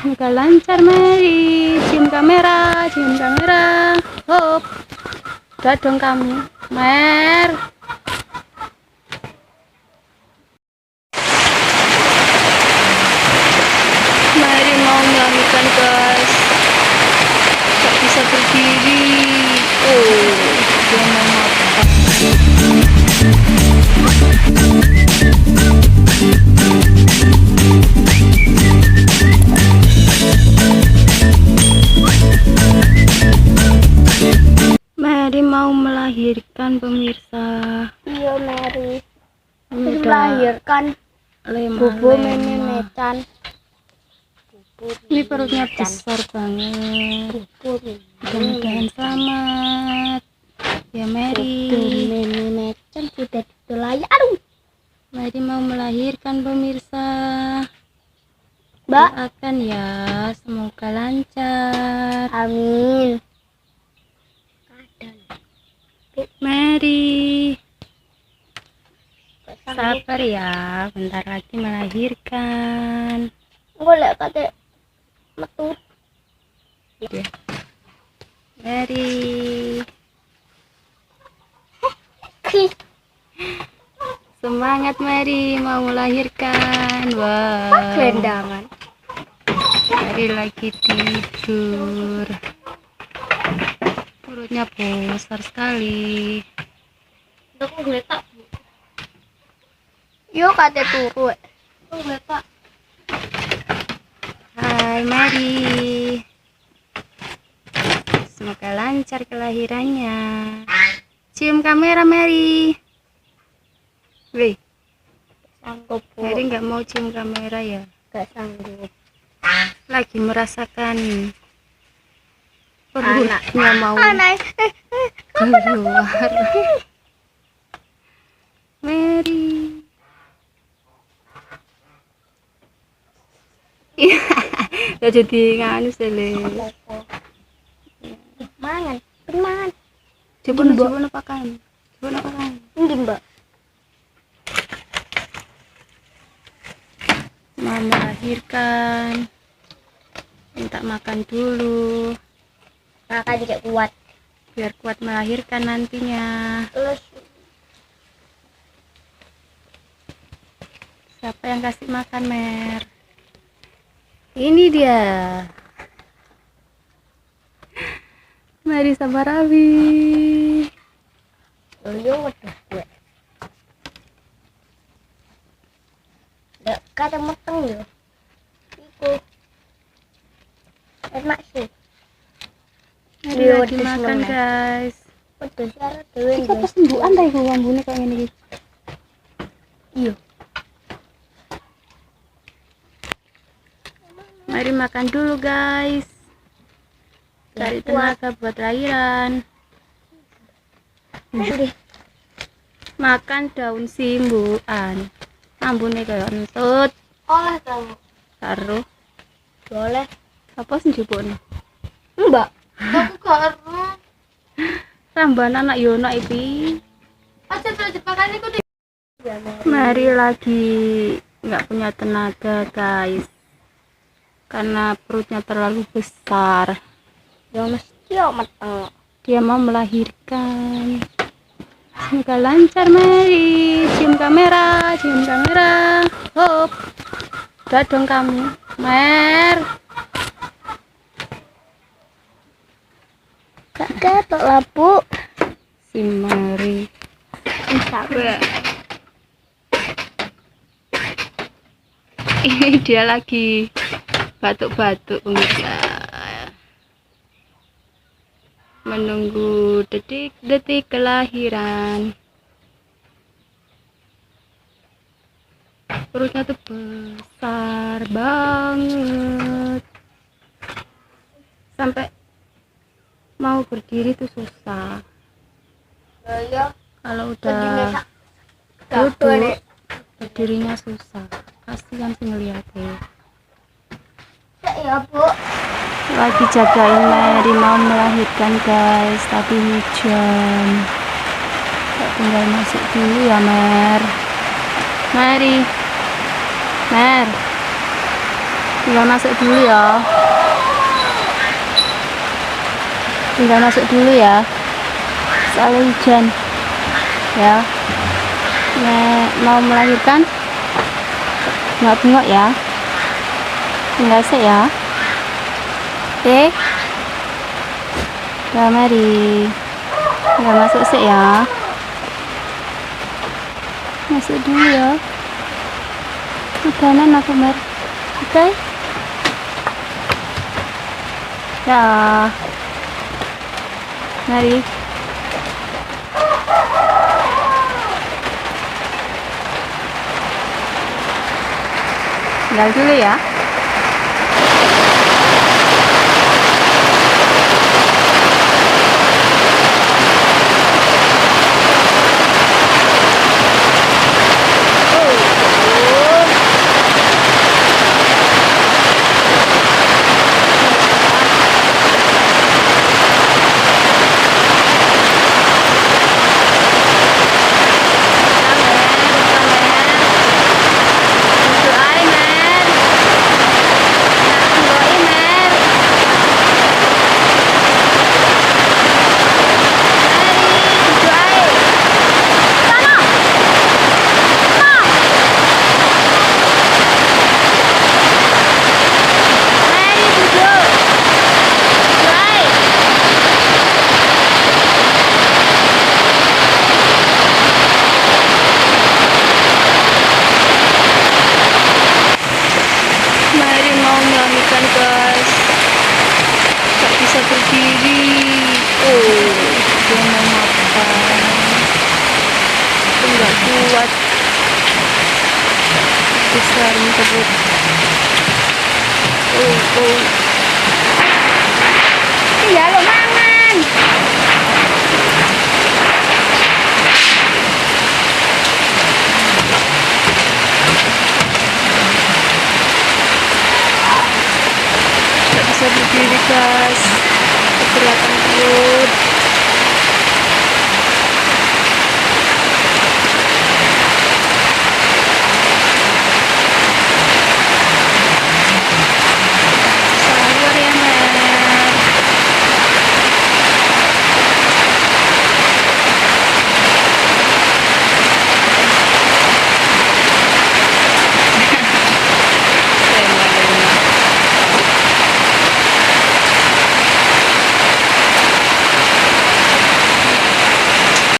Semoga lancar Mary. Cium kamera, cium kamera. Hop. Udah dong kamu, Mer. Mary mau melahirkan guys. Tak bisa berdiri. Oh, dia mau makan. Mary mau melahirkan pemirsa. Iya Mary Melahirkan bubu mecan. Ini perutnya besar banget. Mudah-mudahan selamat ya Mary. Mecan sudah ditulai. Aduh, Mary mau melahirkan pemirsa. Mbak. Doakan ya, semoga lancar. Amin. Mary, sabar ya, bentar lagi melahirkan. Golek kate metu. Mary, semangat Mary mau melahirkan. Wah, Gelendangan. Mary lagi tidur. Perutnya besar sekali. Aku geletak. Yo kate turu. Aku geletak. Hai Mary, semoga lancar kelahirannya. Cium kamera Mary. Wih, Sanggup. Mary nggak mau cium kamera ya? Gak sanggup. Lagi merasakan perutnya mau keluar. Mary. Ya jadi nganu sele. Mangan. Coba pakan. Ini Mbak. Mau melahirkan. Minta makan dulu. Kakak tidak kuat. Biar kuat melahirkan nantinya. Terus Siapa yang kasih makan Mer? Ini dia. Mari sabar Abi. yo waduh gue. Nggak kata meteng yo. Iku. Enak sih. Mari lagi makan guys. Waduh syarat dewe. Iki apa sembuhan ta iku ambune kayak ngene iki. Iya. Mari makan dulu guys. Cari tenaga buat lahiran. Makan daun simbukan. Ambune kayak entut. Oleh kamu. Karo Boleh. apa sih njupukne? Mbak. Aku karo. Ramban anak yo nak iki. Aja terus makan iku. Mari lagi nggak punya tenaga guys. Karena perutnya terlalu besar. Ya mesti yo meteng. Dia mau melahirkan. Semoga lancar Mary. Cium kamera, cium kamera. Hop. Udah dong kamu, Mer. Gak ketok lampu. Si Mary. Sabar. Ini dia lagi batuk-batuk pemirsa. Menunggu detik-detik kelahiran. Perutnya tuh besar banget. Sampai mau berdiri tuh susah. Ya. Kalau udah duduk berdirinya susah. Kasihan sih ngeliatnya. Ya Bu. Lagi jagain Mary mau melahirkan guys, tapi hujan. Tinggal masuk dulu ya Mer. Mary, Mer, Tinggal masuk dulu ya. Tinggal masuk dulu ya. Soalnya hujan. Ya. Mau melahirkan? Bengok-bengok ya. Tinggal sih ya. Oke. Ya mari. Tinggal masuk sih ya. Masuk dulu ya. Makanan aku mer. Oke. Ya. Mari. Tinggal dulu ya. Melahirkan guys, tak bisa berdiri. Oh, dia mau makan, aku nggak kuat, besar ini perut. Oh, iya lo mangan. Bisa berdiri guys, keberatan dulu.